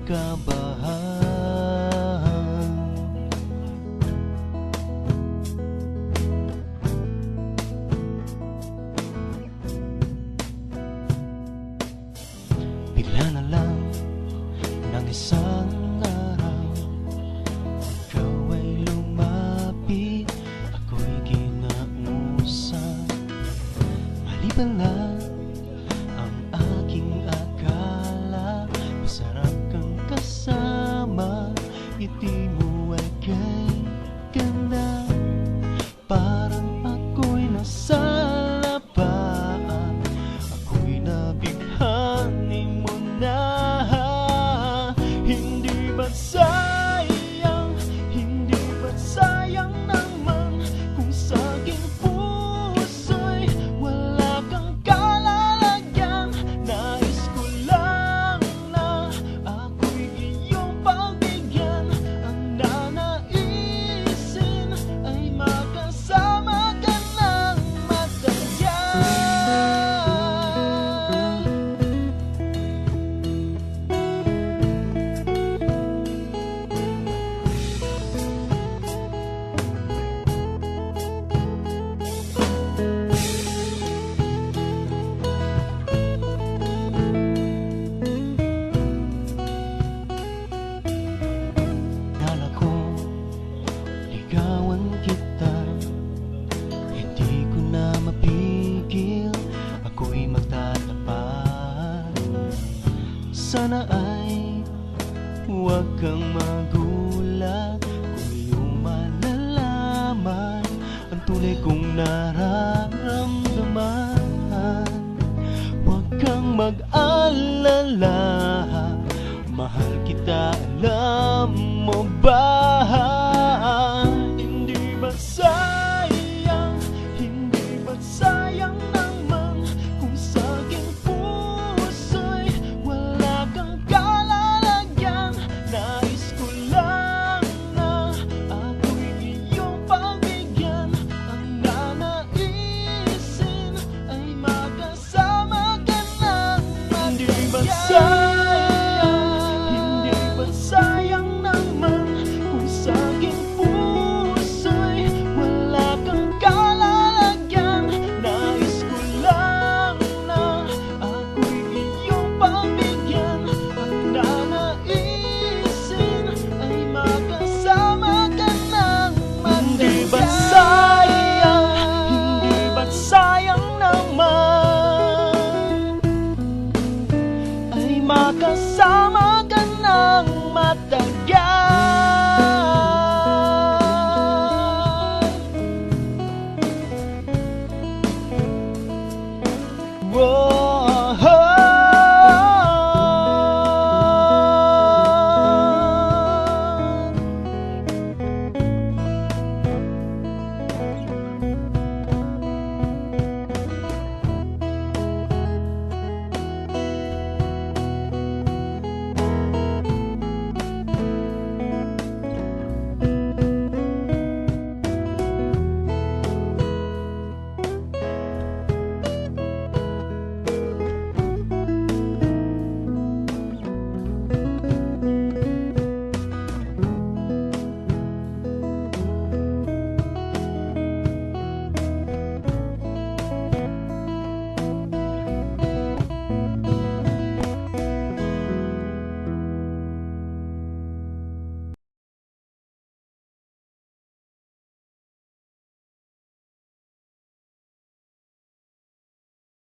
kabahan. Bigla na lang ng isang araw, ikaw ay lumapit, ako'y kinausap. Maliban lang ang aking akala, masarap kang kasama, ngiti mo ay kay ganda. Parang ako'y nasa lapaan, ako'y nabighani mo na. Hindi ba't sayang, hindi ba't sayang naman kung sa aking puso'y wala kang kalalagyan. Nais ko lang na ako'y iyong pagbigyan, ang nanaisin ay makasama ka ng matagal. Akala ko ligawan kita, hindi ko na mapigil, ako'y magtatapat. Sana ay huwag kang magulat kung iyong malalaman ang tunay kong nararamdaman. Huwag kang mag-alala, mahal kita